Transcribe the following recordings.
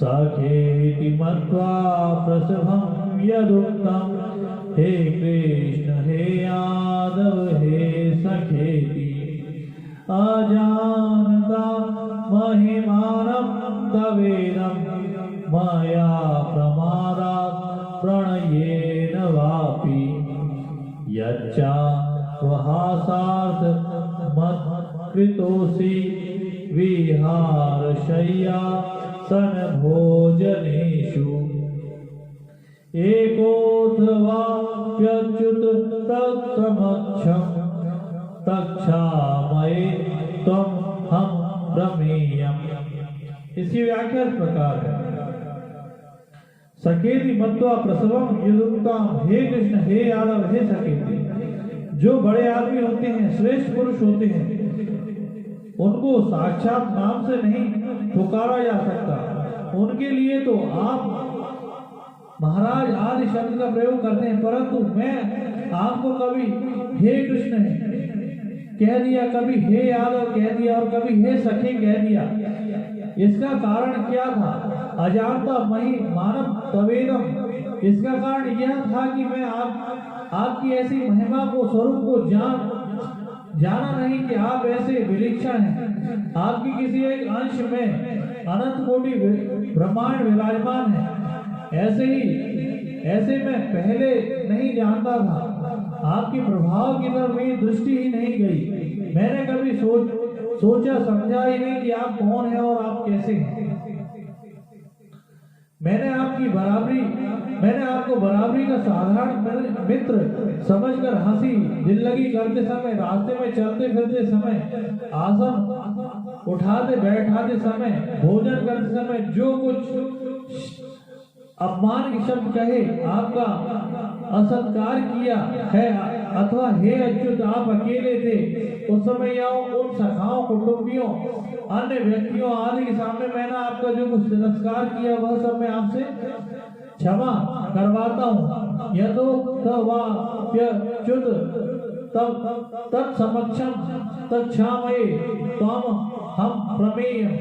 सखेति मत्वा प्रसभं यदुक्तं हे कृष्ण हे यादव हे सखेति अजानता महिमानं तवेदं मया प्रमादात् प्रणयेन वापि यच्चा वहासार्थ मत्कृतोऽसि विहारशय्या सनभोजनेषु एकोऽथवाप्यच्युत तत्समक्षं तक्षामये त्वं हम प्रमेयम्। इसकी व्याख्या इस प्रकार है। सखेति मत्वा प्रसवम यदुक्ताम हे कृष्ण हे यादव हे सखेति। जो बड़े आदमी होते हैं, श्रेष्ठ पुरुष होते हैं, उनको साक्षात नाम से नहीं पुकारा जा सकता। उनके लिए तो आप महाराज आदि शब्द का प्रयोग करते हैं, परंतु मैं आपको कभी हे कृष्ण कह दिया, कभी हे यादव कह दिया और कभी हे सखे कह दिया। इसका कारण क्या था? अजानता मही मानव तवेदम। इसका कारण यह था कि मैं आपकी ऐसी महिमा को, स्वरूप को जाना नहीं कि आप ऐसे विलक्षण हैं। आपकी किसी एक अंश में अनंत कोटि ब्रह्मांड विराजमान है। ऐसे मैं पहले नहीं जानता था। आपके प्रभाव की तरफ मेरी दृष्टि ही नहीं गई। मैंने कभी सोचा समझा ही नहीं कि आप कौन हैं और आप कैसे हैं। मैंने आपको बराबरी का साधारण मित्र समझकर हंसी, जिंदगी करते समय, रास्ते में चलते फिरते समय, आसन उठाते बैठाते समय, भोजन करते समय जो कुछ अपमान के शब्द कहे, आपका असत्कार किया है, अथवा हे अच्युत आप अकेले थे उस समय, या उन सखाओं, कुटुंबियों, अन्य व्यक्तियों आदि के सामने मैंने आपका जो कुछ तिरस्कार किया वह सब मैं आपसे क्षमा करवाता हूँ। यदोक्तवाप्यच्युत तत्समक्षं तत्क्षामये त्वं हम प्रमेयम्।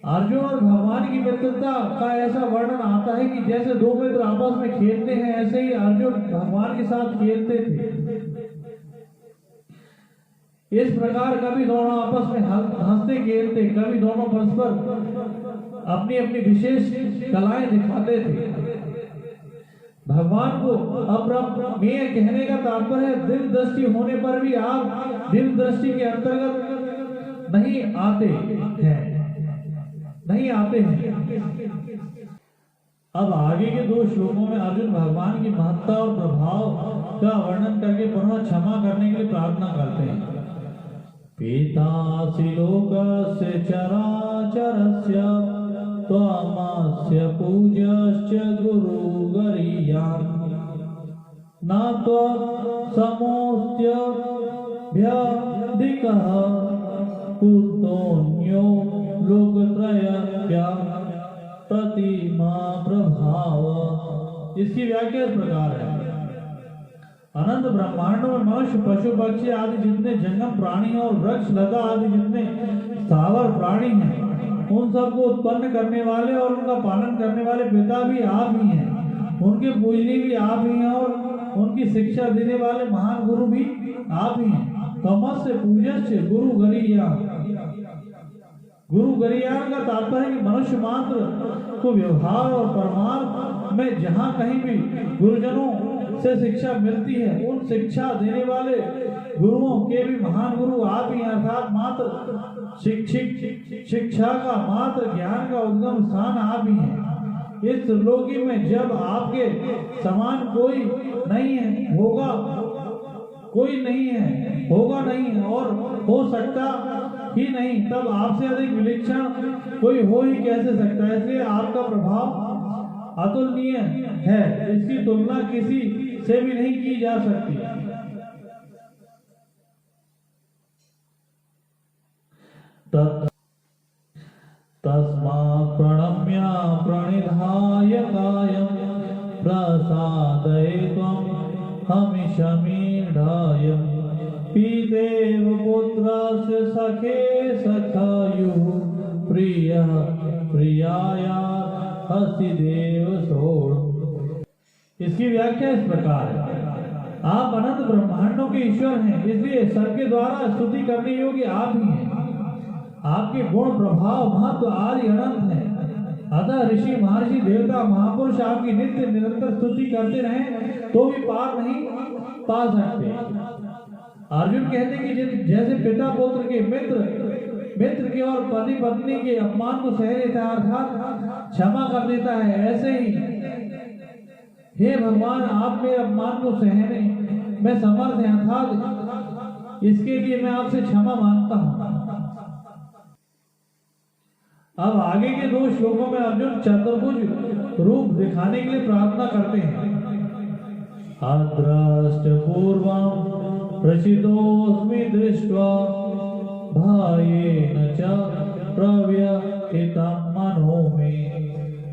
अर्जुन और भगवान की मित्रता का ऐसा वर्णन आता है कि जैसे दो मित्र आपस में खेलते हैं, ऐसे ही अर्जुन भगवान के साथ खेलते थे। इस प्रकार कभी दोनों आपस में हंसते खेलते, कभी दोनों परस्पर अपनी अपनी विशेष कलाएं दिखाते थे। भगवान को अप्रमेय कहने का तात्पर्य है दिव्य दृष्टि होने पर भी आप दिव्य दृष्टि के अंतर्गत नहीं आते हैं। अब आगे के दो श्लोकों में अर्जुन भगवान की महत्ता और प्रभाव का वर्णन करके पुनः क्षमा करने के लिए प्रार्थना करते हैं। पितासि लोकस्य चराचरस्य त्वमस्य पूज्यश्च गुरुगरीयान् न त्वत्समोऽस्त्यभ्यधिकः कुतोऽन्यो लोकत्रयस्य प्रतिमा प्रभाव। इसकी व्याख्या इस प्रकार है। अनंत ब्रह्मांडों में मनुष्य, पशु, पक्षी आदि जितने जंगम प्राणी और वृक्ष, लता आदि जितने स्थावर प्राणी हैं, उन सबको उत्पन्न करने वाले और उनका पालन करने वाले पिता भी आप ही हैं। उनके पूजनी भी आप ही हैं और उनकी शिक्षा देने वाले महान गुरु भी आप ही हैं। तमस्य पूज्यश्च गुरु गरीयान्। गुरु गरीयान का तात्पर्य है कि मनुष्य मात्र को व्यवहार और परमार्थ में जहाँ कहीं भी गुरुजनों से शिक्षा मिलती है, उन शिक्षा देने वाले गुरुओं के भी महान गुरु आप ही, अर्थात मात्र शिक्षा का, मात्र ज्ञान का उद्गम स्थान आप ही हैं। इस त्रिलोकी में जब आपके समान कोई नहीं है, होगा नहीं और हो सकता ही नहीं, तब आपसे अधिक विलक्षण कोई हो ही कैसे सकता है। इसलिए आपका प्रभाव अतुलनीय है, इसकी तुलना किसी से भी नहीं की जा सकती। तस्मात् प्रणम्य प्रणिधाय कायं प्रसादयित्वं हमिषमीढायम्। पितेव पुत्रस्य सखे सखायुः प्रियः प्रियाया हस्ति देव सोड़। इसकी व्याख्या इस प्रकार है। आप अनंत ब्रह्मांडों के ईश्वर हैं, इसलिए सबके द्वारा स्तुति करने योग्य आप ही हैं। आपके गुण प्रभाव महत्व आदि अनंत है। अतः ऋषि महर्षि देवता महापुरुष आपकी नित्य निरंतर स्तुति करते रहें तो भी पार नहीं पा सकते। अर्जुन कहते कि जैसे पिता पुत्र के मित्र के और पति पत्नी के अपमान को सह लेता है अर्थात क्षमा कर देता है, ऐसे ही हे भगवान आप मेरे अपमान को सहने में समर्थ हैं, अर्थात इसके लिए मैं आपसे क्षमा मांगता हूँ। अब आगे के 2 श्लोकों में अर्जुन चतुर्भुज रूप दिखाने के लिए प्रार्थना करते हैं। अद्रष्टपूर्वं प्रचितोऽस्मि दृष्ट्वा भयेन च प्रव्यथितं मनो मे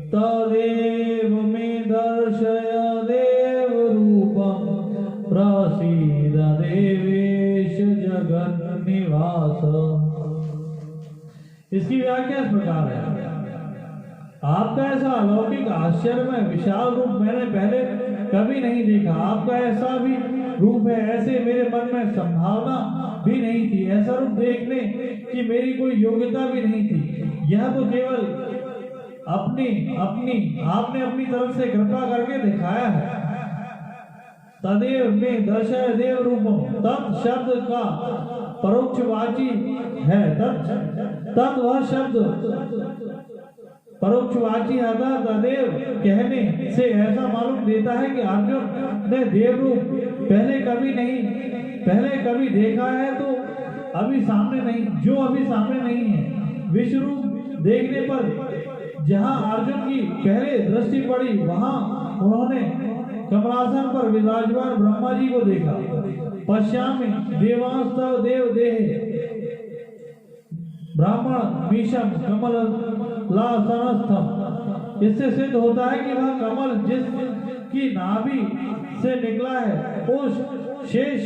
तदेव मे दर्शय देवरूपं प्रसीद देवेश जगन्निवास। इसकी व्याख्या इस प्रकार है। आपका ऐसा अलौकिक आश्चर्यमय विशाल रूप मैंने पहले कभी नहीं देखा। आपका ऐसा भी रूप है, ऐसे मेरे मन में संभावना भी नहीं थी। ऐसा रूप देखने की मेरी कोई योग्यता भी नहीं थी। यह तो केवल आपने अपनी तरफ से कृपा करके दिखाया है। तदेव में दर्शय देव रूपम, तत् शब्द का परोक्षवाची है। तत् वह शब्द परोक्षवाची आता तदेव कहने से ऐसा मालूम देता है कि अर्जुन ने देव रूप पहले कभी देखा है तो अभी सामने नहीं है। विश्व रूप देखने पर जहां अर्जुन की पहले दृष्टि पड़ी वहां उन्होंने कमलासन पर विराजमान ब्रह्मा जी को देखा। पश्यामि देवांस्तव देव देह ब्राह्मण मीशम कमल लासनस्थम। इससे सिद्ध होता है कि वह कमल जिसकी नाभि से निकला है उस शेष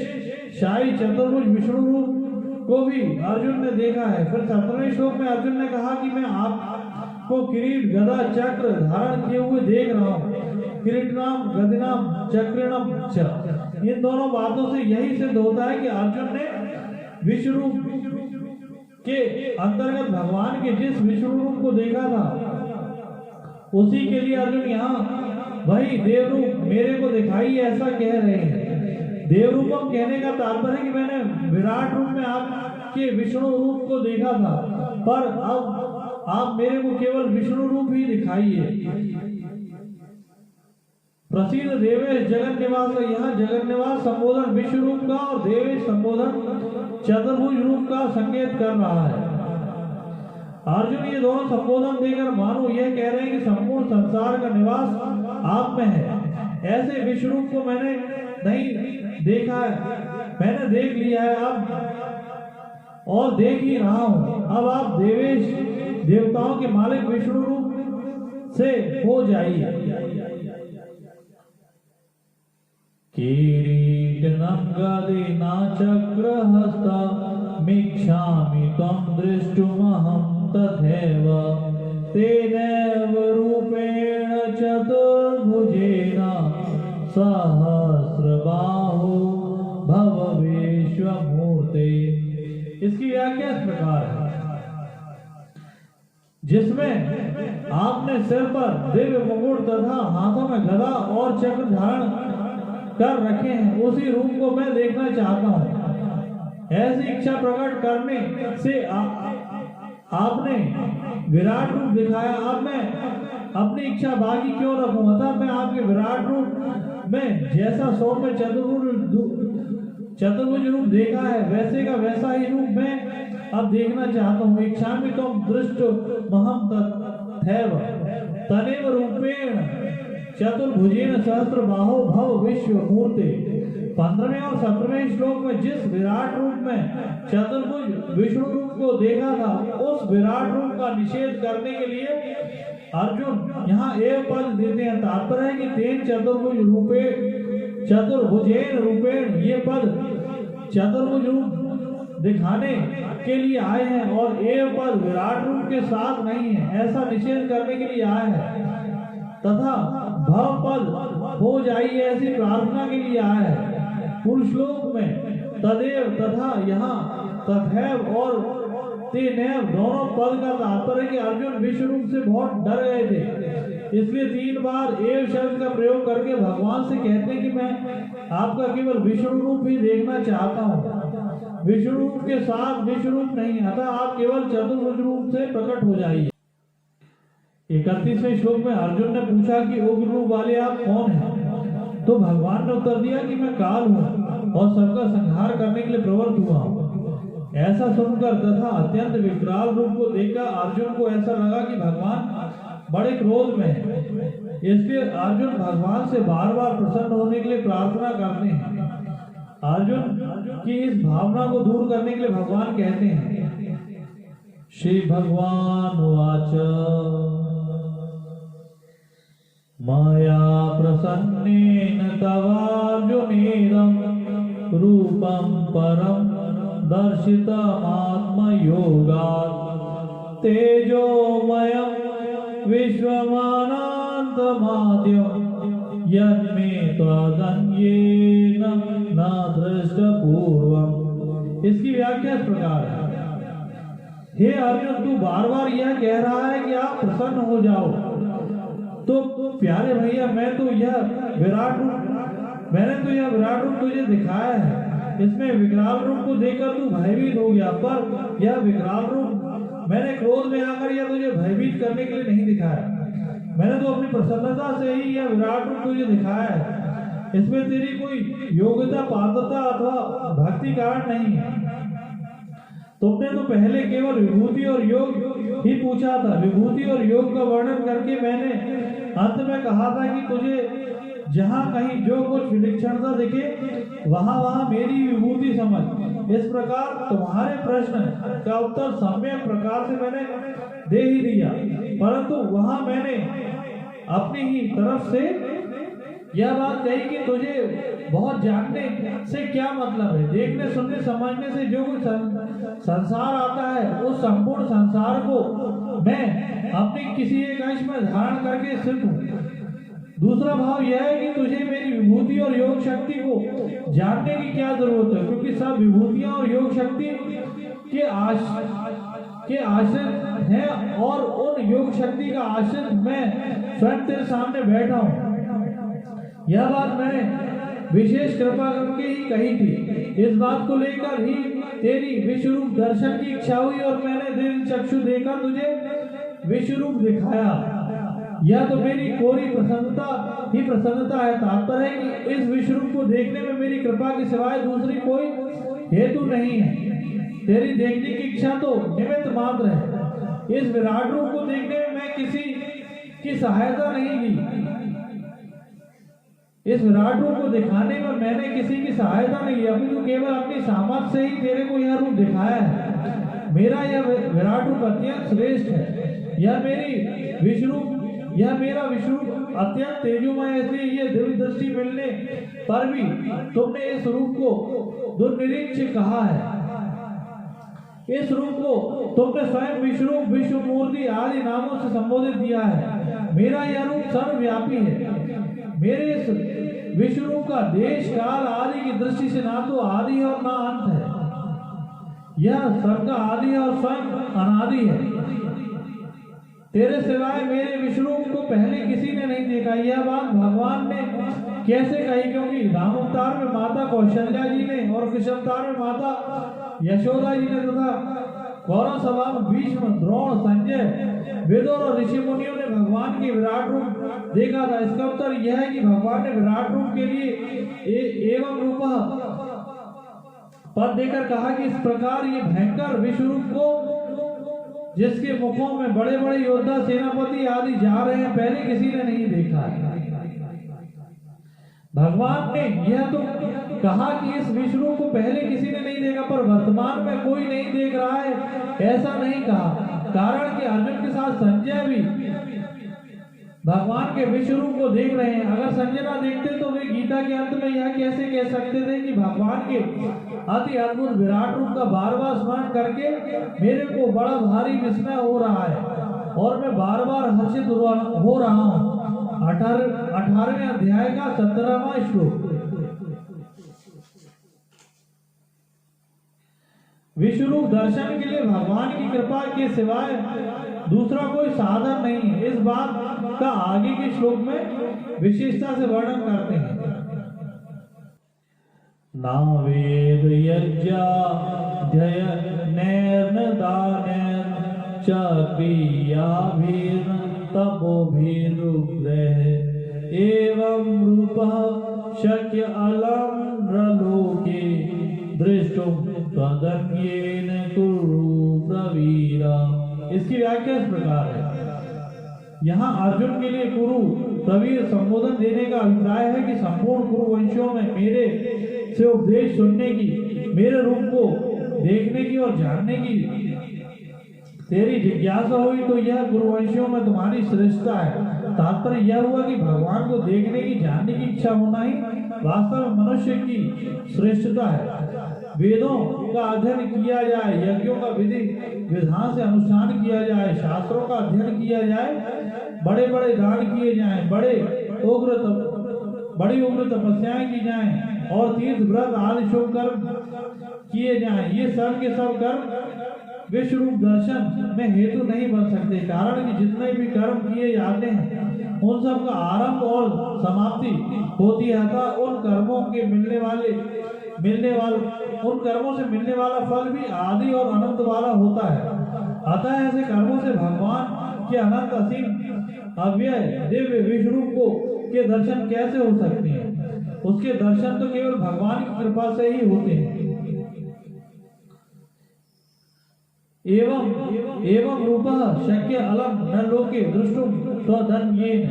शाही चतुर्भुज विष्णु रूप को भी अर्जुन ने देखा है। फिर 17वें श्लोक में अर्जुन ने कहा कि मैं आपको किरीट गदा चक्र धारण किए हुए देख रहा हूँ। किरीटनाम गदिनाम चक्रिणम च। इन दोनों बातों से यही सिद्ध होता है कि अर्जुन ने विश्व रूप के अंतर्गत भगवान के जिस विष्णु रूप को देखा था उसी के लिए अर्जुन यहाँ वही देव रूप मेरे को दिखाई ऐसा कह रहे हैं। देव रूपम कहने का तात्पर्य है कि मैंने विराट रूप में आपके विष्णु रूप को देखा था, पर अब आप मेरे को केवल विष्णु रूप ही दिखाइए। प्रसिद्ध देवेश जगन निवास। यहाँ जगन निवास संबोधन विश्व रूप का और देवेश संबोधन चतुर्भुज रूप का संकेत कर रहा है। अर्जुन ये दोनों संबोधन देकर मानो यह कह रहे हैं कि संपूर्ण संसार का निवास आप में है। ऐसे विश्व रूप को मैंने नहीं देखा है, मैंने देख लिया है अब और देख ही रहा हूँ। अब आप देवेश देवताओं के मालिक विष्णु रूप से हो जाइए। किरीटनं गदिना चक्रहस्ता मिच्छामि त्वं दृष्टुमहं तथैव तेनैव रूपेण चतुर्भुजेन सहस्रबाहो भव विश्वमूर्ते। इसकी व्याख्या इस प्रकार है। जिसमें आपने सिर पर दिव्य मुकुट तथा हाथों में गदा और चक्र धारण कर रखे हैं उसी रूप को मैं देखना चाहता हूँ। ऐसी इच्छा प्रकट करने से आपने विराट रूप दिखाया। अब मैं अपनी इच्छा बाकी क्यों रखूं? अतः मैं आपके विराट रूप में जैसा सौम्य चतुर्भुज रूप देखा है वैसे का वैसा ही रूप मैं अब देखना चाहता हूँ। इच्छा में तो दृष्ट महम तथैव तनेव रूपेण चतुर्भुजेन सहस्त्र बाहो भव विश्व मूर्ते। 15वें और 17वें श्लोक में जिस विराट रूप में चतुर्भुज विष्णु रूप को देखा था उस विराट रूप का निषेध करने के लिए अर्जुन यहाँ एक पद देते हैं। तात्पर्य है कि तेन चतुर्भुजेन रूपेण ये पद चतुर्भुज रूप दिखाने के लिए आए हैं और एव पद विराट रूप के साथ नहीं है, ऐसा निषेध करने के लिए आए हैं, तथा भव पद हो जाइए ऐसी प्रार्थना के लिए आए हैं। पुरुषलोक में तदेव तथा यहाँ तथैव और तेनैव दोनों पद का तात्पर्य कि अर्जुन विश्व रूप से बहुत डर गए थे, इसलिए 3 बार एव शब्द का प्रयोग करके भगवान से कहते हैं कि मैं आपका केवल विश्व रूप ही देखना चाहता हूँ, विश्व रूप के साथ विश्व रूप नहीं, अतः आप केवल चतुर्भुज रूप से प्रकट हो जाइए। 31वें श्लोक में अर्जुन ने पूछा कि उग्र रूप वाले आप कौन हैं? तो भगवान ने उत्तर दिया कि मैं काल हूँ और सबका संहार करने के लिए प्रवृत्त हुआ हूँ। ऐसा सुनकर तथा अत्यंत विकराल रूप को देखकर अर्जुन को ऐसा लगा कि भगवान बड़े क्रोध में हैं, इसलिए अर्जुन भगवान से बार बार प्रसन्न होने के लिए प्रार्थना करते हैं। अर्जुन की इस भावना को दूर करने के लिए भगवान कहते हैं, श्री भगवान वाच माया प्रसन्नेन तवार्जुनेदं रूपं परं दर्शितमात्मयोगात् तेजोमयं विश्वमानन्तमाद्यं यन्मे त्वदन्येन न दृष्टपूर्वम्। इसकी व्याख्या इस प्रकार है, हे अर्जुन, तू बार बार यह कह रहा है कि आप प्रसन्न हो जाओ, तो प्यारे भैया मैंने तो यह विराट रूप तुझे दिखाया है, इसमें विकराल रूप को देखकर तू भयभीत हो गया, पर यह विकराल रूप मैंने क्रोध में आकर यह तुझे भयभीत करने के लिए नहीं दिखाया, मैंने तो अपनी प्रसन्नता से ही यह विराट रूप तुझे दिखाया है, इसमें तेरी कोई योग्यता पात्रता अथवा भक्ति कारण नहीं है। तुमने तो पहले केवल विभूति और योग ही पूछा था, विभूति और योग का वर्णन करके मैंने अंत में कहा था कि तुझे जहाँ कहीं जो कुछ विलक्षणता दिखे वहाँ वहाँ मेरी विभूति समझ। इस प्रकार तुम्हारे प्रश्न का उत्तर सम्यक प्रकार से मैंने दे ही दिया, परंतु वहाँ मैंने अपनी ही तरफ से यह बात कही कि तुझे बहुत जानने से क्या मतलब है, देखने सुनने समझने से जो कुछ संसार आता है उस संपूर्ण संसार को मैं अपनी किसी एक अंश में धारण करके स्थित हूँ। दूसरा भाव यह है कि तुझे मेरी विभूति और योग शक्ति को जानने की क्या जरूरत है, क्योंकि सब विभूतियां और योग शक्ति के आश्रित हैं और उन योग शक्ति का आश्रित मैं स्वयं तेरे सामने बैठा हूँ। यह बात मैंने विशेष कृपा करके ही कही थी, इस बात को लेकर ही तेरी विश्वरूप दर्शन की इच्छा हुई और मैंने दिल चक्षु देकर तुझे विश्वरूप दिखाया। यह तो मेरी कोरी प्रसन्नता ही प्रसन्नता है, तात्पर्य है कि इस विश्वरूप को देखने में मेरी कृपा के सिवाय दूसरी कोई हेतु नहीं है। तेरी देखने की इच्छा तो निमित्त मात्र है, इस विराट रूप को देखने में मैं किसी की सहायता नहीं ली, इस विराट रूप को दिखाने में मैंने किसी की सहायता नहीं ली, अभी तो केवल अपनी सामर्थ्य से ही तेरे को यह रूप दिखाया है। मेरा यह विराट रूप अत्यंत श्रेष्ठ है, यह मेरा विश्वरूप अत्यंत तेजोमय है, इसलिए ये दिव्य दृष्टि मिलने पर भी तुमने इस रूप को दुर्निरीक्ष कहा है। इस रूप को तुमने स्वयं विश्वरूप, विश्वमूर्ति आदि नामों से संबोधित किया है। मेरा यह रूप सर्वव्यापी है, मेरे इस विश्वरूप का देश काल आदि की दृष्टि से ना तो आदि है और ना अंत है, यह सबका आदि है और स्वयं अनादि है। तेरे सिवाय मेरे विश्वरूप को पहले किसी ने नहीं देखा। यह बात भगवान ने कैसे कही, क्योंकि राम अवतार में माता कौशल्या जी ने और कृष्ण अवतार में माता यशोदा जी ने तथा कौरव सभा में भीष्म, द्रोण, संजय, वेदों और ऋषि मुनियों ने भगवान की विराट रूप देखा था। इसका उत्तर यह है कि भगवान ने विराट रूप के लिए एवं रूप पद देकर कहा कि इस प्रकार ये भयंकर विश्वरूप को जिसके मुखों में बड़े बड़े योद्धा सेनापति आदि जा रहे हैं पहले किसी ने नहीं देखा है। भगवान ने यह तो कहा कि इस विश्वरूप को पहले किसी ने नहीं देखा, पर वर्तमान में कोई नहीं देख रहा है ऐसा नहीं कहा, कारण कि अर्जुन के साथ संजय भी भगवान के विश्व रूप को देख रहे हैं। अगर संजय ना देखते तो वे गीता के अंत में यह कैसे कह सकते थे कि भगवान के अति अद्भुत विराट रूप का बार बार स्मरण करके मेरे को बड़ा भारी विस्मय हो रहा है और मैं बार बार हर्षित हो रहा हूँ। 18वें अध्याय का 17वां श्लोक। विश्व रूप दर्शन के लिए भगवान की कृपा के सिवाय दूसरा कोई साधन नहीं है। इस बात का आगे के श्लोक में विशेषता से वर्णन करते हैं। ना वेद यज्ञाध्यय नैर्न दानेन च क्रियाभिर्न तपोभिरुग्रह एवं रूपः शक्य अलम्रलोके द्रष्टुं त्वदन्येन कुरु प्रवीरा। इसकी व्याख्या इस प्रकार है। यहाँ अर्जुन के लिए कुरु प्रवीर संबोधन देने का अभिप्राय है कि संपूर्ण कुरुवंशियों में मेरे से उपदेश सुनने की, मेरे रूप को देखने की और जानने की तेरी जिज्ञासा हुई तो यह कुरुवंशियों में तुम्हारी श्रेष्ठता है। तात्पर्य यह हुआ कि भगवान को देखने की, जानने की इच्छा होना ही वास्तव में मनुष्य की श्रेष्ठता है। वेदों का अध्ययन किया जाए, यज्ञों का विधि विधान से अनुष्ठान किया जाए, शास्त्रों का अध्ययन किया जाए, बड़े बड़े दान किए जाएं, बड़ी उग्र तपस्याएं की जाएं और तीर्थ व्रत आदि शुभ कर्म किए जाएं। ये सब के सब कर्म विश्व रूप दर्शन में हेतु नहीं बन सकते। कारण कि जितने भी कर्म किए जाते हैं उन सब का आरंभ और समाप्ति होती है। उन कर्मों के उन कर्मों से मिलने वाला फल भी आदि और अनंत वाला होता है। अतः ऐसे कर्मों से भगवान के अनंत असीम अव्यय दिव्य विश्व रूप के दर्शन कैसे हो सकते हैं? उसके दर्शन तो केवल भगवान की कृपा से ही होते हैं। एवं रूपः शक्य अलम न लोके दृष्टुम त्वदन्येन।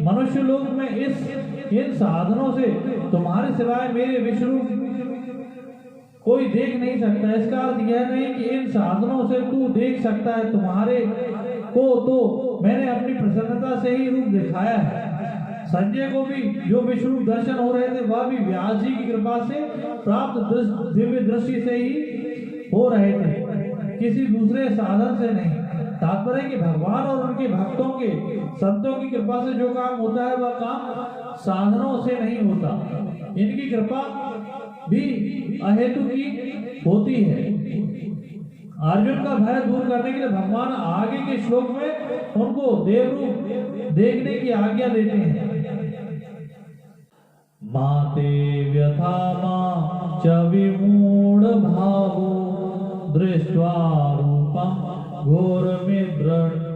मनुष्य लोक में इन साधनों से तुम्हारे सिवाय मेरे विश्व रूप कोई देख नहीं सकता। इसका अर्थ यह नहीं कि इन साधनों से तू देख सकता है। तुम्हारे को तो मैंने अपनी प्रसन्नता से ही रूप दिखाया है। संजय को भी जो विश्व रूप दर्शन हो रहे थे वह भी व्यास जी की कृपा से प्राप्त दिव्य दृष्टि से ही हो रहे थे, किसी दूसरे साधन से नहीं। तात्पर्य कि भगवान और उनके भक्तों के संतों की कृपा से जो काम होता है वह काम साधनों से नहीं होता। इनकी कृपा भी अहेतु की होती है। अर्जुन का भय दूर करने के लिए भगवान आगे के श्लोक में उनको देव रूप देखने की आज्ञा देते हैं। माते व्यथा मा च विमूढ़ भावो दृष्ट्वा रूपं घोरमिदृढमीदं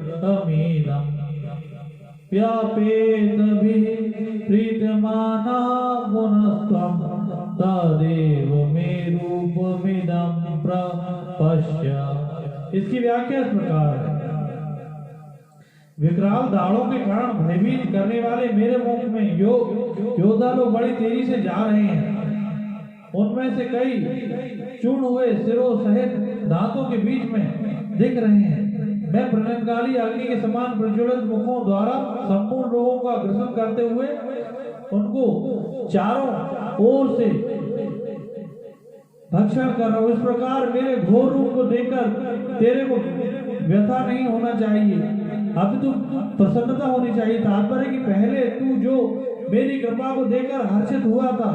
व्यापेतभिः प्रीतमाना पुनस्त्वं तदेव मे रूपमिदं प्रपश्य। इसकी व्याख्या इस प्रकार है। विकराल दाढ़ों के कारण भयभीत करने वाले मेरे मुख में योद्धा लोग बड़ी तेजी से जा रहे हैं। उनमें से कई चूर्ण हुए सिरों सहित दांतों के बीच में दिख रहे हैं। मैं प्रलयकाली अग्नि के समान प्रज्वलित मुखों द्वारा संपूर्ण लोगों का ग्रसन करते हुए उनको चारों ओर से भक्षण कर रहा हूं। इस प्रकार मेरे घोर रूप को देखकर तेरे को व्यथा नहीं होना चाहिए, अब तू प्रसन्नता होनी चाहिए। तात्पर्य कि पहले तू जो मेरी कृपा को देखकर हर्षित हुआ था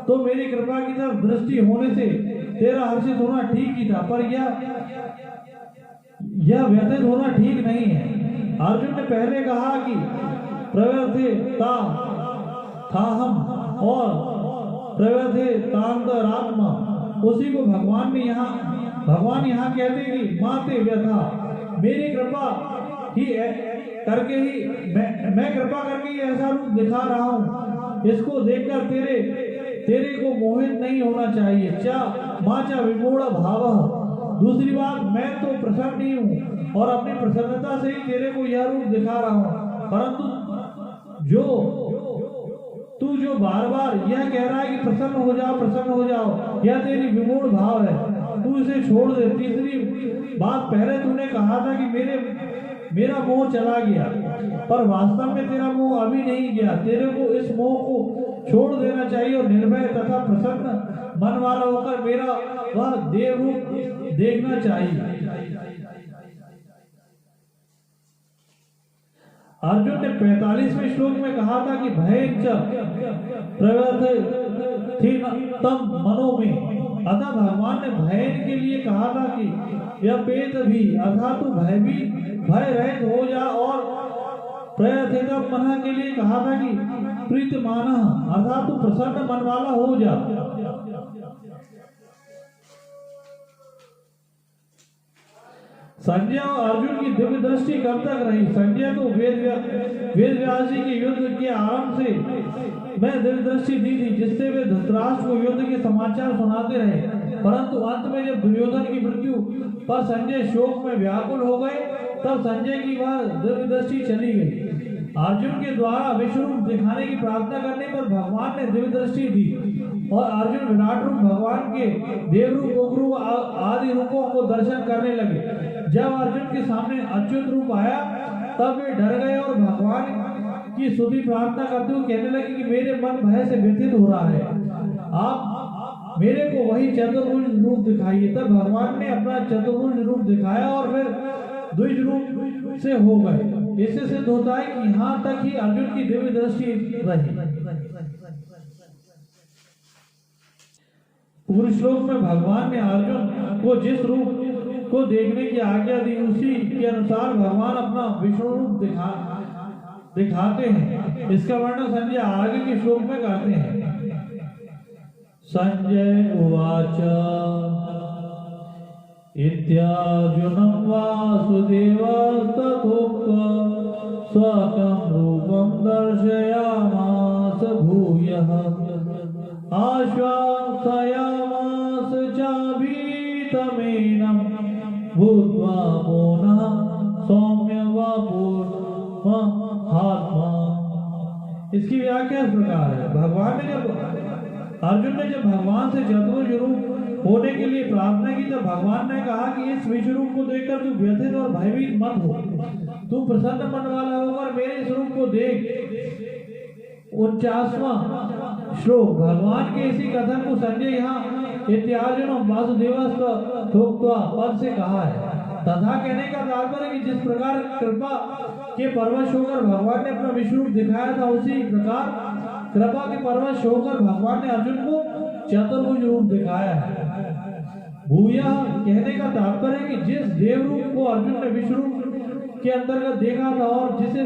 तो मेरी कृपा की तरफ दृष्टि होने से तेरा हर्षित होना ठीक ही था, पर यह व्यथित होना ठीक नहीं है। अर्जुन ने पहले कहा कि प्रव्यथिता था हम और प्रव्यथितांतरात्मा, उसी को भगवान यहाँ कहते कि माते व्यथा, मेरी कृपा ही करके ही मैं कृपा करके ही ऐसा रूप दिखा रहा हूँ। इसको देखकर तेरे को मोहित नहीं होना चाहिए। माचा विमूढ़ भावः। दूसरी बात, मैं तो प्रसन्न ही हूँ और अपनी प्रसन्नता से ही तेरे को यह रूप दिखा रहा हूँ, परंतु तू जो बार बार यह कह रहा है कि प्रसन्न हो जाओ, यह तेरी विमूढ़ भाव है, तू इसे छोड़ दे। तीसरी बात, पहले तूने कहा था कि मेरा मोह चला गया, पर वास्तव में तेरा मोह अभी नहीं गया। तेरे को इस मोह को छोड़ देना चाहिए और निर्भय तथा प्रसन्न मन वाला होकर मेरा वह देव रूप देखना चाहिए। अर्जुन ने 45वें श्लोक में कहा था कि भयंच प्रवर्तित तम मनो में, अतः भगवान ने भय के लिए कहा था कि यह पेत भी, अर्थात तू भय रहित हो जा, और प्रयथित मन के लिए कहा था कि प्रीतमान, अर्थात तू प्रसन्न मन वाला हो जा। संजय और अर्जुन की दिव्य दृष्टि कब तक रही? संजय को वेद व्यास जी के युद्ध के आरंभ से मैं दिव्य दृष्टि दी थी, जिससे वे धृतराष्ट्र को युद्ध के समाचार सुनाते रहे, परंतु अंत में जब दुर्योधन की मृत्यु पर संजय शोक में व्याकुल हो गए, तब संजय की वह दिव्य दृष्टि चली गई। अर्जुन के द्वारा विश्वरूप दिखाने की प्रार्थना करने पर भगवान ने दिव्य दृष्टि दी और अर्जुन विराट रूप भगवान के देवरूप, उग्ररूप आदि रूपों को दर्शन करने लगे। जब अर्जुन के सामने अच्युत रूप आया, तब वे डर गए और भगवान की स्तुति प्रार्थना करते हुए कहने लगे कि मेरे मन भय से व्यथित हो रहा है, आप मेरे को वही चतुर्भुज रूप दिखाइए। तब भगवान ने अपना चतुर्भुज रूप दिखाया और फिर द्विज रूप से हो गए। इससे सिद्ध होता है कि यहाँ तक ही अर्जुन की दिव्य दृष्टि रही। पूर्व श्लोक में भगवान ने अर्जुन को जिस रूप को देखने की आज्ञा दी, उसी के अनुसार भगवान अपना विष्णु रूप दिखाते हैं। इसका वर्णन संजय आगे के श्लोक में करते हैं। संजय उवाच इत्यार्जुनं वासुदेवस्तथोक्त्वा स्वकं रूपं दर्शयामास भूयः आश्वासयामास चाभीतमेनं भूत्वा पुनः सौम्य वपुर्महात्मा। इसकी व्याख्या इस प्रकार है। अर्जुन ने जब भगवान से चतुर्भुज रूप होने के लिए प्रार्थना की, तब भगवान ने कहा कि इस विश्व रूप को देखकर तू व्यथित और भयभीत मत हो, तू प्रसन्न मन वाला होकर मेरे इस रूप को देख। 49वां श्लोक। भगवान के इसी कथन को संजय यहाँ इत्यार्जुनं वासुदेवस्तथोक्त्वा पद से कहा है। तथा कहने का तात्पर्य कि जिस प्रकार कृपा के परवश होकर भगवान ने अपना विश्व रूप दिखाया था, उसी प्रकार कृपा के परवश होकर भगवान ने अर्जुन को चतुर्भुज रूप दिखाया है। भूया कहने का तात्पर्य है कि जिस देव रूप को अर्जुन ने विश्व रूप के अंतर्गत देखा था और जिसे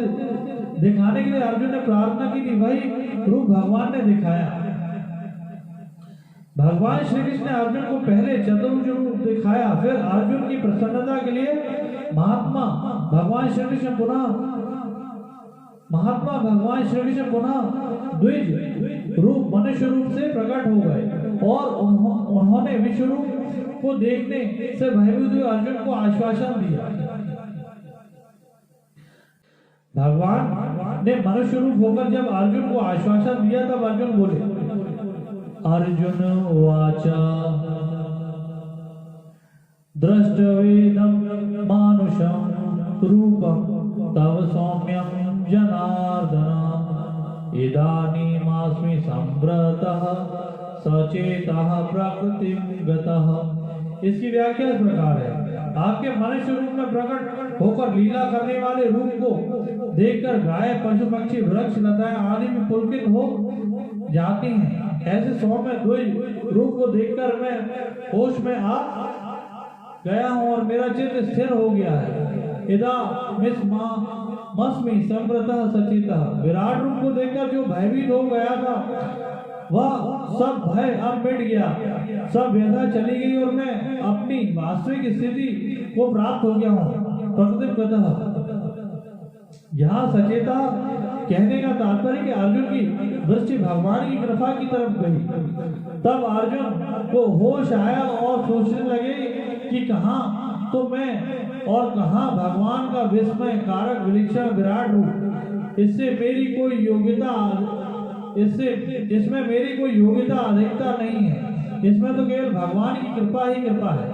दिखाने के लिए अर्जुन ने प्रार्थना की थी, वही रूप भगवान ने दिखाया। भगवान श्री कृष्ण ने अर्जुन को पहले चतुर्भुज रूप दिखाया, फिर अर्जुन की प्रसन्नता के लिए महात्मा भगवान श्री कृष्ण पुनः द्विज रूप मनुष्य रूप से प्रकट हो गए और उन्होंने विश्व रूप को देखने से भयभीत हुए अर्जुन को आश्वासन दिया। भगवान ने मनुष्य रूप होकर जब अर्जुन को आश्वासन दिया, तब अर्जुन बोले, अर्जुन उवाच दृष्टवेदं मानुषं रूपं तव सौम्यं जनार्दन इदानीमास्मि संवृतः सचेतः प्रकृतिं गतः। इसकी व्याख्या इस प्रकार है। आपके मनुष्य रूप में प्रकट होकर लीला करने वाले रूप को देखकर गाय, पशु, पक्षी, वृक्ष, लताएं आदि में पुलकित हो जाती हैं। ऐसे सौम्य द्विज रूप को देखकर मैं होश में आ गया हूँ और मेरा चित्त स्थिर हो गया है। इदा मस्मि संवृतः सचेतः। विराट रूप को देखकर जो भयभीत हो गया था, वह सब भय अब मिट गया, सब व्यथा चली गई और मैं अपनी वास्तविक स्थिति को प्राप्त हो गया हूँ। प्रकृतिगतः। यहाँ सचेता कहने का तात्पर्य कि अर्जुन की दृष्टि भगवान की कृपा की तरफ गई। तब अर्जुन को होश आया और सोचने लगे कि कहाँ तो मैं और कहाँ भगवान का विस्मय कारक विलक्षण विराट रूप। इसमें मेरी कोई योग्यता अधिकता नहीं है। इसमें तो केवल भगवान की कृपा ही कृपा है।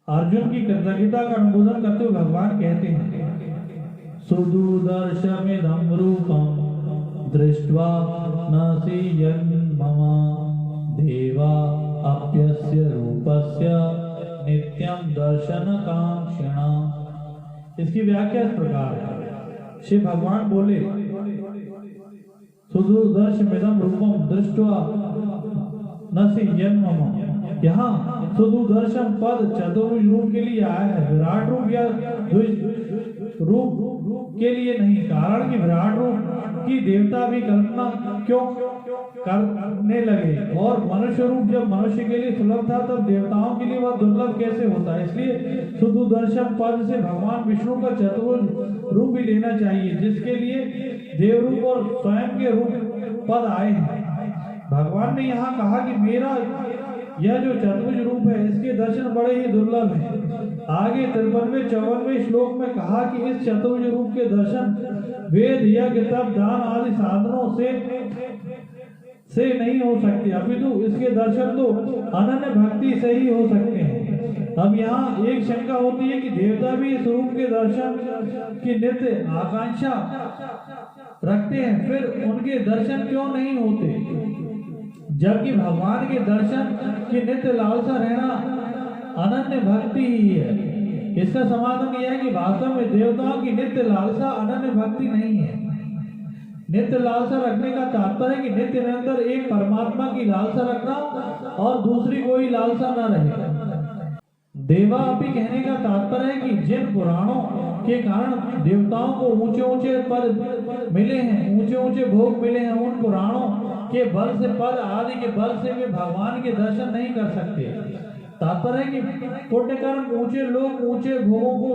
अर्जुन की कृतज्ञता का अनुमोदन करते हुए भगवान कहते हैं, सुदुर्दर्शमिदं रूपं दृष्ट्वा न सीयन् मम देवा अप्यस्य रूपस्य नित्यं दर्शनकांक्षिणा। इसकी व्याख्या इस प्रकार है। शिव भगवान बोले, सुदुर्दर्शमिदं रूपं दृष्ट्वा न सीयन् मम। यहाँ सुदुर्दर्शन पद चतुर्भुज रूप के लिए आया है, विराट रूप या रूप के लिए नहीं। कारण कि विराट रूप की देवता भी कल्पना क्यों करने लगे, और मनुष्य रूप जब मनुष्य के लिए सुलभ था तब देवताओं के लिए वह दुर्लभ कैसे होता है। इसलिए सुदुर्दर्शन पद से भगवान विष्णु का चतुर्भुज रूप भी लेना चाहिए, जिसके लिए देव रूप और स्वयं के रूप पद आए हैं। भगवान ने यहाँ कहा कि मेरा यह जो चतुर्भुज रूप है इसके दर्शन बड़े ही दुर्लभ हैं। आगे 53-54 श्लोक में कहा कि इस चतुर्भुज रूप के दर्शन वेद, यज्ञ, तप, दान आदि साधनों से नहीं हो सकते, अपितु इसके दर्शन तो अनन्य भक्ति से ही हो सकते हैं। अब यहाँ एक शंका होती है कि देवता भी इस रूप के दर्शन की नित्य आकांक्षा रखते हैं, फिर उनके दर्शन क्यों नहीं होते, जबकि भगवान के दर्शन की नित्य लालसा रहना अनन्य भक्ति ही है। इसका समाधान यह है कि वास्तव में देवताओं की नित्य लालसा अनन्य भक्ति नहीं है। नित्य लालसा रखने का तात्पर्य है कि नित्य निरंतर एक परमात्मा की लालसा रखना और दूसरी कोई लालसा न रहे। देवा भी कहने का तात्पर्य है कि जिन पुराणों के कारण देवताओं को ऊंचे ऊंचे पद मिले हैं, ऊंचे ऊंचे भोग मिले हैं, उन पुराणों के बल से, पद आदि के बल से वे भगवान के दर्शन नहीं कर सकते। तात्पर्य है कि पुण्य कर्म ऊंचे लोग ऊंचे भोगों को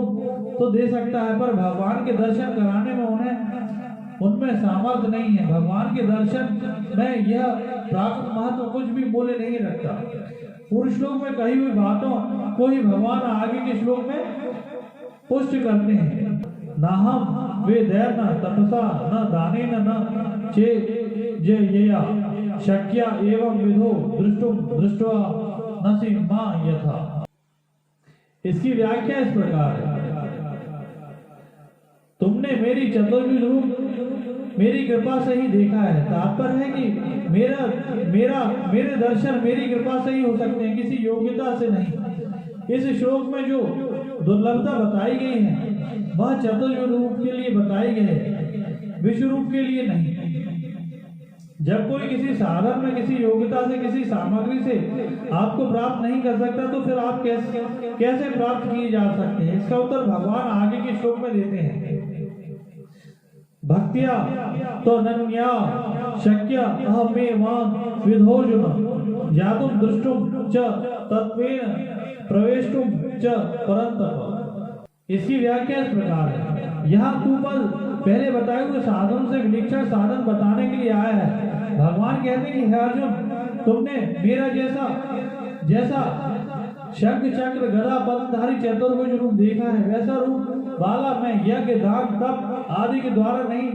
तो दे सकता है, पर भगवान के दर्शन कराने में उनमें सामर्थ्य नहीं है। भगवान के दर्शन में यह प्राकृत महत्व कुछ भी मूल्य नहीं रखता। पूर्व श्लोक में कही हुई बातों को ही भगवान आगे के श्लोक में पुष्ट करते हैं। न हम वेदैर्न तपसा न दानेन न चेजयया शक्या एवं विधो दृष्ट्वा नसि मां यथा। इसकी व्याख्या इस प्रकार है, तुमने मेरी चतुर्भुज रूप मेरी कृपा से ही देखा है। तात्पर्य है कि मेरे दर्शन मेरी कृपा से ही हो सकते हैं, किसी योग्यता से नहीं। इस श्लोक में जो दुर्लभता बताई गई है वह चतुर्भुज रूप के लिए बताई गई है, विश्व रूप के लिए नहीं। जब कोई किसी साधन में किसी योग्यता से, किसी सामग्री से आपको प्राप्त नहीं कर सकता तो फिर आप कैसे प्राप्त किए जा सकते हैं? इसका उत्तर भगवान आगे के श्लोक में देते हैं। भक्त्या तो नन्या शक्य अहमेवां विधोजुन जातुम दृष्टुम च तत्वेन प्रवेष्टुम च परंतप। इसकी व्याख्या इस प्रकार है। यहाँ कुपद पहले बताए हुए साधन से विलक्षण साधन बताने के लिए आया है। भगवान कहते हैं कि हे अर्जुन, तुमने मेरा जैसा शंख चक्र गदा पद्मधारी चतुर्भुज रूप देखा है, वैसा रूप वाला मैं यज्ञ, दान, तप आदि के द्वारा नहीं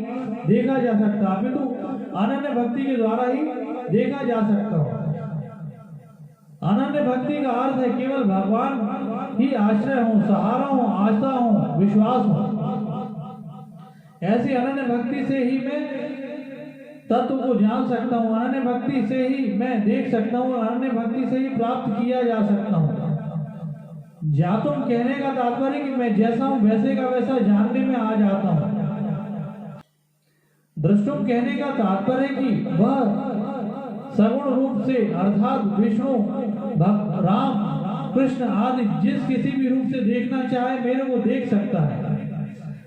देखा जा सकता, अपितु अनन्य भक्ति के द्वारा ही देखा जा सकता हूँ। अनन्य भक्ति का अर्थ है केवल भगवान ही आश्रय हो, सहारा हो, आस्था हो, विश्वास हो। ऐसी अनन्य भक्ति से ही मैं तत्व को जान सकता हूँ, अनन्य भक्ति से ही मैं देख सकता हूँ, अनन्य भक्ति से ही प्राप्त किया जा सकता हूँ। जातुम कहने का तात्पर्य कि मैं जैसा हूँ वैसे का वैसा जानने में आ जाता हूँ। दृष्टुम कहने का तात्पर्य कि वह सगुण रूप से अर्थात विष्णु, राम, कृष्ण आदि जिस किसी भी रूप से देखना चाहे मेरे को देख सकता है।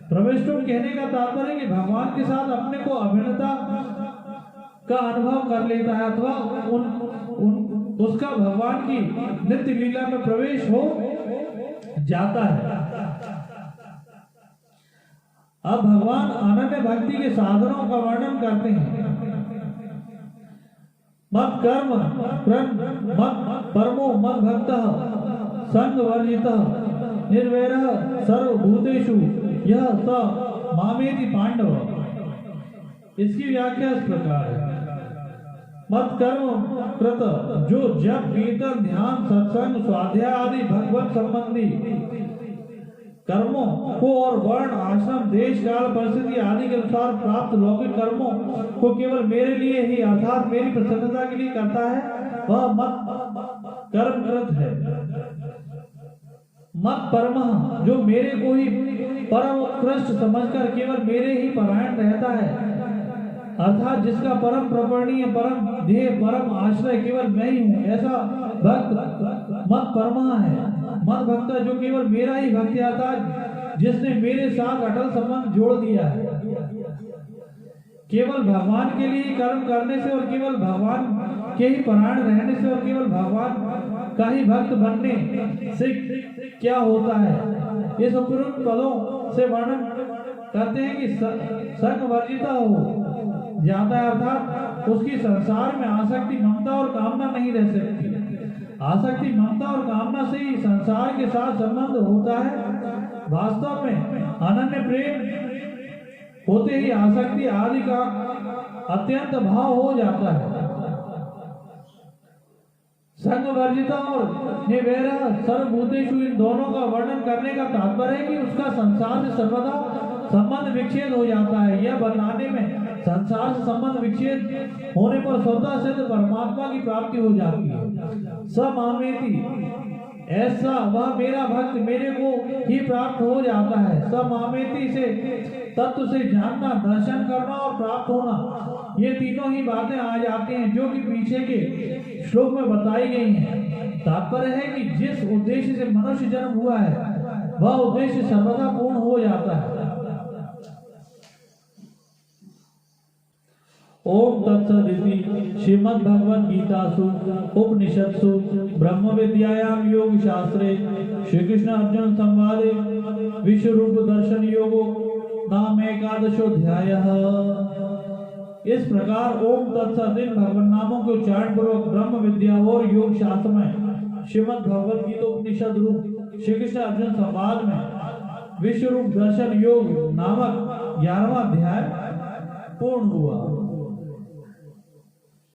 प्रविष्टुम कहने का तात्पर्य कि भगवान के साथ अपने को अभिन्नता का अनुभव कर लेता है अथवा उसका भगवान की नित्य लीला में प्रवेश हो जाता है। अब भगवान अनन्य भक्ति के साधनों का वर्णन करते हैं। मत कर्म मत परमो मत भक्तः संग वर्जितः निर्वैरः सर्वभूतेषु यह स मामेति पांडव। इसकी व्याख्या इस प्रकार है। मत कर्म कृत, जो जप कीर्तन ध्यान सत्संग स्वाध्याय आदि भगवत संबंधी कर्मों को और वर्ण आश्रम देश काल परिस्थिति आदि के अनुसार प्राप्त लौकिक कर्मों को केवल मेरे लिए ही अर्थात मेरी प्रसन्नता के लिए करता है, वह मत कर्म कृत है। मत परमः, जो मेरे को ही परम उत्कृष्ट समझकर केवल मेरे ही परायण रहता है, अर्थात जिसका परम प्रपणीय परम ध्येय परम आश्रय केवल मैं ही हूँ, ऐसा भक्त मत परमः है। मत भक्त जो केवल मेरा ही भक्त अर्थात जिसने मेरे साथ अटल संबंध जोड़ दिया है। केवल भगवान के लिए कर्म करने से और केवल भगवान के ही परायण रहने से और केवल भगवान का ही भक्त बनने से क्या होता है, ये उपरोक्त पदों से वर्णन करते हैं कि संग वर्जिता हो जाता है, अर्थात उसकी संसार में आसक्ति ममता और कामना नहीं रह सकती। आसक्ति ममता और कामना से ही संसार के साथ संबंध होता है। वास्तव में अनन्य प्रेम होते ही आसक्ति आदि का अत्यंत भाव हो जाता है। संग वर्जिता और निवेरा सर्वभूतेषु, इन दोनों का वर्णन करने का तात्पर्य है कि उसका संसार से सर्वदा संबंध विच्छेद हो जाता है। यह बताने में संसार से संबंध विच्छेद होने पर स्वतः सिद्ध परमात्मा की प्राप्ति हो जाती है। समामेति, ऐसा वह मेरा भक्त मेरे को ही प्राप्त हो जाता है। समामेति से तत्व से जानना, दर्शन करना और प्राप्त होना, ये तीनों ही बातें आ जाती हैं जो कि पीछे के श्लोक में बताई गई हैं। तात्पर्य है कि जिस उद्देश्य से मनुष्य जन्म हुआ है वह उद्देश्य सर्वदा पूर्ण हो जाता है। ओम तत्सदिति श्रीमद् भगवद गीतासु उपनिषत्सु ब्रह्म विद्यायाम योग शास्त्रे श्री कृष्ण अर्जुन संवादे विश्व रूप दर्शन योगो नाम एकादशोऽध्यायः। इस प्रकार ओम तत्सदित भगवान नामों के उच्चारण पूर्वक ब्रह्म विद्या और योग शास्त्र में श्रीमद् भगवद गीता उपनिषद रूप श्री कृष्ण अर्जुन संवाद में विश्व रूप दर्शन योग नामक 11वां अध्याय पूर्ण हुआ।